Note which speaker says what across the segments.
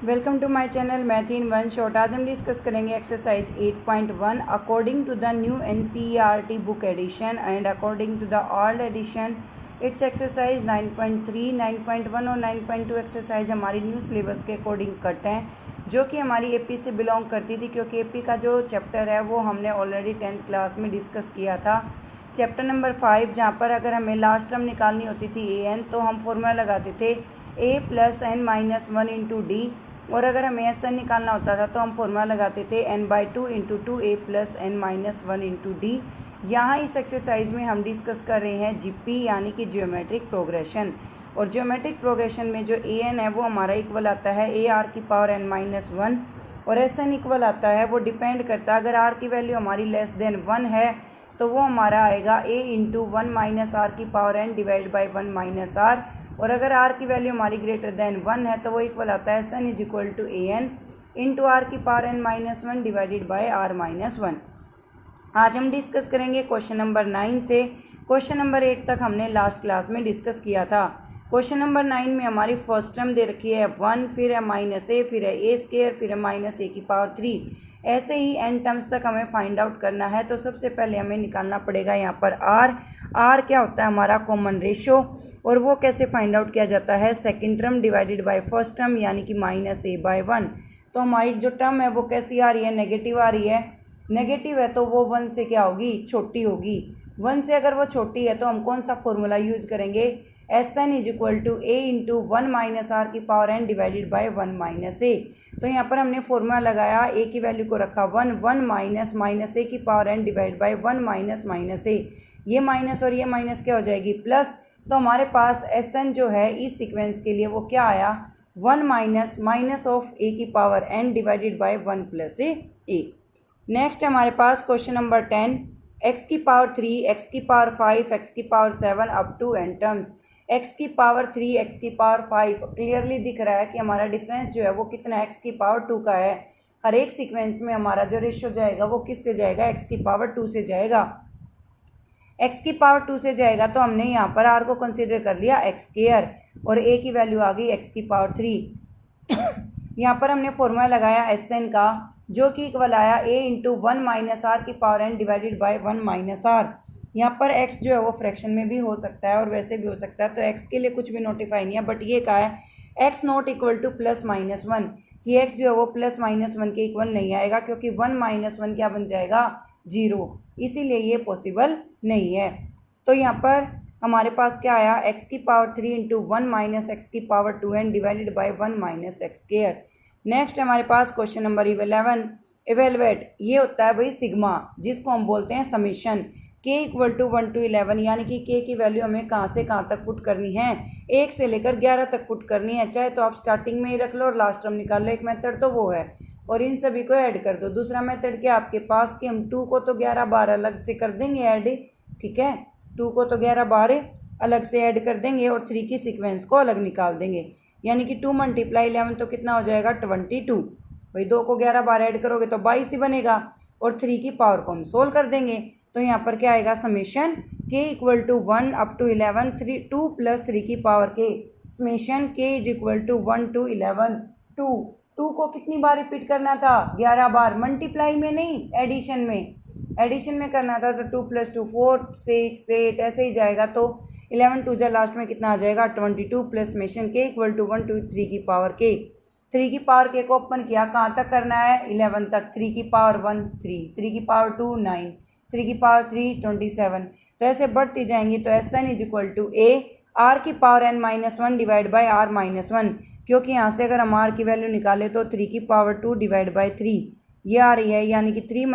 Speaker 1: Welcome to my channel math in one shot. आज हम discuss करेंगे exercise 8.1 according to the new NCERT book edition and according to the old edition. It's exercise 9.3, 9.1 और 9.2 exercise हमारी new syllabus के according cut हैं, जो कि हमारी एपी से बिलोंग करती थी, क्योंकि एपी का जो चैप्टर है वो हमने ऑलरेडी 10th क्लास में डिस्कस किया था। चैप्टर नंबर 5, जहाँ पर अगर हमें लास्ट टर्म निकालनी होती थी an, तो हम फॉर्मूला लगाते थे a + n-1 × d, और अगर हमें एस एन निकालना होता था तो हम फॉर्मूला लगाते थे n/2 × 2a + n-1 × d। यहाँ इस एक्सरसाइज में हम डिस्कस कर रहे हैं जीपी यानी कि जियोमेट्रिक प्रोग्रेशन, और जियोमेट्रिक प्रोग्रेशन में जो ए एन है वो हमारा इक्वल आता है ar⁻n-1, और एस एन इक्वल आता है, वो डिपेंड करता है, अगर आर की वैल्यू हमारी लेस देन 1 है तो वो हमारा आएगा a × 1 - r⁻n/1 - r, और अगर r की वैल्यू हमारी ग्रेटर देन 1 है तो वो इक्वल आता है S n is equal to an × r⁻n-1 / r-1। आज हम डिस्कस करेंगे क्वेश्चन नंबर 9 से क्वेश्चन नंबर 8 तक हमने लास्ट क्लास में डिस्कस किया था। क्वेश्चन नंबर 9 में हमारी फर्स्ट टर्म दे रखी है 1, फिर है -a, फिर है a², फिर है -a⁻3। ऐसे ही n टर्म्स तक हमें फाइंड आउट करना है। तो सबसे पहले हमें निकालना पड़ेगा यहाँ पर r क्या होता है हमारा कॉमन रेशियो, और वो कैसे फाइंड आउट किया जाता है, second term divided by first term यानी कि -a/1। तो हमारी जो टर्म है वो कैसी आ रही है, नेगेटिव आ रही है। नेगेटिव है तो वो 1 से क्या होगी, छोटी होगी। 1 से अगर वो छोटी है तो हम कौन सा फॉर्मूला यूज करेंगे, Sn = a × 1 - r⁻n divided by 1 - a। तो यहाँ पर हमने फॉर्मूला लगाया, a की वैल्यू को रखा 1 -a⁻n डिवाइड बाय 1 - a। ये माइनस और ये माइनस क्या हो जाएगी, प्लस। तो हमारे पास Sn जो है इस सीक्वेंस के लिए वो क्या आया, 1 - -a⁻n divided by 1 + a। Next हमारे पास question number 10, x⁻3, x⁻5, x⁻7 up to n terms. x⁻3, x⁻5 clearly दिख रहा है कि हमारा डिफरेंस जो है वो कितना x⁻2 का है। हर एक सीक्वेंस में हमारा जो रेशियो जाएगा वो किससे जाएगा, x⁻2 से जाएगा। x⁻2 से जाएगा तो हमने यहाँ पर r को कंसिडर कर लिया x², और a की वैल्यू आ गई x⁻3। यहाँ पर हमने फॉर्मूला लगाया Sn का, जो कि इक्वल आया a × 1 - r⁻n divided by 1 - r। यहाँ पर x जो है वो फ्रैक्शन में भी हो सकता है और वैसे भी हो सकता है, तो x के लिए कुछ भी नोटिफाई नहीं है, बट ये कहा है x ≠ +-1, कि x जो है वो +-1 के इक्वल नहीं आएगा, क्योंकि 1 - 1 क्या बन जाएगा, 0, इसीलिए ये पॉसिबल नहीं है। तो यहाँ पर हमारे पास क्या आया, x⁻3 × 1 - x⁻2n divided by 1 - x²। Next हमारे पास क्वेश्चन नंबर 11, इवेलुएट। ये होता है भाई सिग्मा, जिसको हम बोलते हैं समीशन। k = 1 to 11, यानी कि k की वैल्यू हमें कहाँ से कहाँ तक पुट करनी है, 1 से लेकर 11 तक पुट करनी है। चाहे तो आप स्टार्टिंग में ही रख लो और लास्ट टर्म निकाल लो, एक मेथड तो वो है, और इन सभी को ऐड कर दो। दूसरा मेथड क्या आपके पास, कि हम 2 को तो 11 बार अलग से कर देंगे ऐड, ठीक है, 2 को तो 11 बार अलग से ऐड कर देंगे और 3 की सीक्वेंस को अलग निकाल देंगे, यानी कि 2 × 11 तो कितना हो जाएगा, 22। भाई 2 को 11 बार ऐड करोगे तो 22 ही बनेगा, और 3 की पावर को हम सोल्व कर देंगे। तो यहाँ पर क्या आएगा, समेशन k = 1 up to 11, 2 + 3 की power k, summation k = 1 to 11, 2 को कितनी बार रिपीट करना था, 11 बार, मल्टीप्लाई में नहीं, एडिशन में करना था। तो 2 + 2 4, 6, 8 ऐसे ही जाएगा। तो 11 2 जा लास्ट में कितना आ जाएगा, 22 प्लस समेशन k = 1 to 3 की पावर k। 3 की पावर k को ओपन किया, कहाँ तक करना है, 11 तक। 3 की पावर 1 3, 3 की पावर 2 9, 3 की पावर 3 27। तो ऐसे बढ़ती जाएंगी। तो Sn = a r⁻n-1 divide by r-1, क्योंकि यहाँ से अगर हम r की वैल्यू निकालें तो 3 की पावर 2 डिवाइड बाय 3 ये आ रही है, यानी कि 3 ×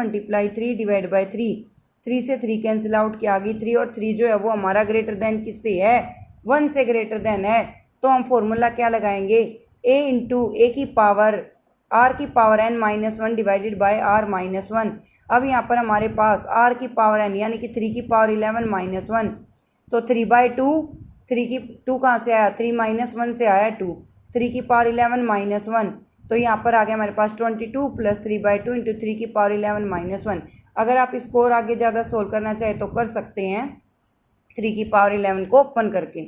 Speaker 1: 3 डिवाइड बाय 3। 3 से 3 कैंसिल आउट किया, आ गई 3, और 3 जो है वो हमारा ग्रेटर देन किससे है, 1 से ग्रेटर देन है। तो हम फॉर्मूला क्या लगाएंगे, a × a की power r⁻n-1 divided by r-1। अब यहाँ पर हमारे पास r की पावर n यानी कि 3 की पावर 11 - 1, तो 3/2, 3 की 2 कहाँ से आया, 3 - 1 से आया 2, 3 की पावर 11 - 1, तो यहाँ पर आ गया हमारे पास 22 + 3/2 × 3 की पावर 11 - 1। अगर आप इसको और आगे ज़्यादा सोल्व करना चाहे तो कर सकते हैं, 3 की पावर 11 को ओपन करके।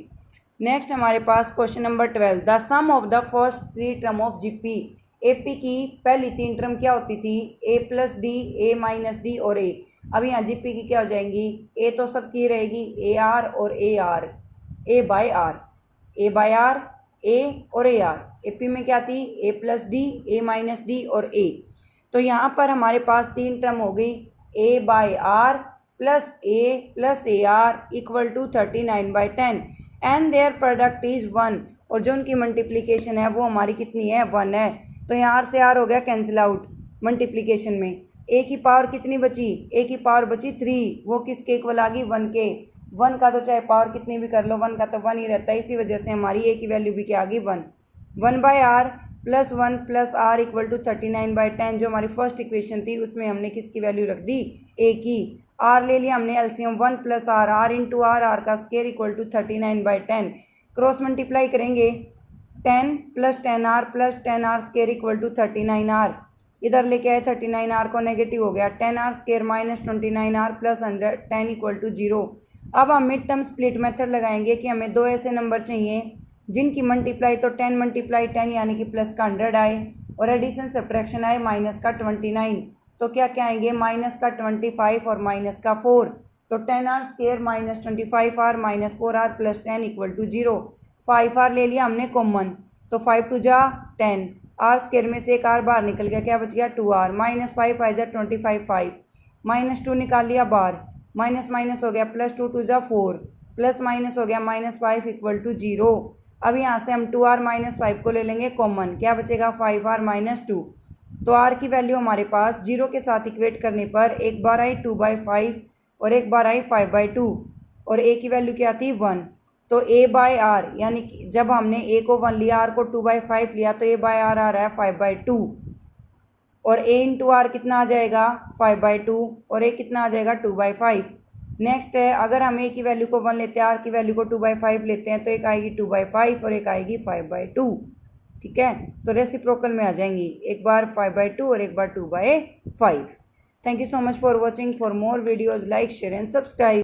Speaker 1: नेक्स्ट हमारे पास question number 12, the sum of the first 3 term of GP. AP की पहली 3 टर्म क्या होती थी? A plus D, A minus D और ए। अब यहाँ जीपी की क्या हो जाएंगी? ए तो सबकी रहेगी, ए आर और A R, A by R, A by R, A और ए आर। एपी में क्या थी? A plus D, A minus D और ए। तो यहाँ पर हमारे पास 3 टर्म हो गई, A by R plus A R equal to 39/10 and their product is 1। और जो उनकी मल्टीप्लिकेशन है वो हमारी कितनी है? 1 है। तो यहाँ आर से आर हो गया कैंसिल आउट मल्टीप्लिकेशन में। ए की पावर कितनी बची? ए की पावर बची 3, वो किसके इक्वल आ गई? 1 के। 1 का तो चाहे पावर कितनी भी कर लो, 1 का तो 1 ही रहता है, इसी वजह से हमारी ए की वैल्यू भी क्या आ गई? 1। 1/r plus 1 plus r equal to 39/10, जो हमारी फर्स्ट इक्वेशन थी उसमें हमने किसकी वैल्यू रख दी? ए की। आर ले लिया हमने LCM 1 plus R, R into R का square equal to 39/10। Cross multiply करेंगे 10 plus 10r plus 10r square equal to 39r। इधर लेके आए 39r को, नेगेटिव हो गया, 10r square minus 29r plus 10 equal to 0। अब हम मिड टर्म स्प्लिट मेथड लगाएंगे कि हमें 2 ऐसे नंबर चाहिए जिनकी मल्टीप्लाई तो 10 × 10 यानी कि प्लस का 100 आए और एडिशन सब्ट्रैक्शन आए माइनस का 29। तो क्या क्या आएंगे? माइनस का 25 और माइनस का 4। तो 10r square minus 25r minus 4r plus 10 equal to 0। 5r ले लिया हमने कॉमन, तो 5 2 जा 10, आर स्केयर में से एक आर बाहर निकल गया, क्या बच गया? 2r माइनस 5 5 जा 25 5 माइनस 2 निकाल लिया बाहर, माइनस माइनस हो गया प्लस 2 2 जा 4 प्लस माइनस हो गया माइनस 5 इक्वल टू 0। अब यहाँ से हम 2r माइनस 5 को ले लेंगे कॉमन, क्या बचेगा? 5r minus 2। तो r की वैल्यू हमारे पास 0 के साथ इक्वेट करने पर एक बार आई 2/5 और एक बार आई 5/2 और a की वैल्यू क्या थी? 1। तो a बाय आर यानी कि जब हमने a को 1 लिया, r को 2/5 लिया, तो a बाय आर आ रहा है 5/2 और a इंटू आर कितना आ जाएगा? 5/2 और a कितना आ जाएगा? 2/5। नेक्स्ट है, अगर हम a की वैल्यू को 1 लेते हैं, r की वैल्यू को 2/5 लेते हैं, तो एक आएगी 2/5 और एक आएगी 5/2। ठीक है, तो रेसिप्रोकल में आ जाएंगी, एक बार 5/2 और एक बार 2/5। Thank you so much for watching. For more videos like share and subscribe.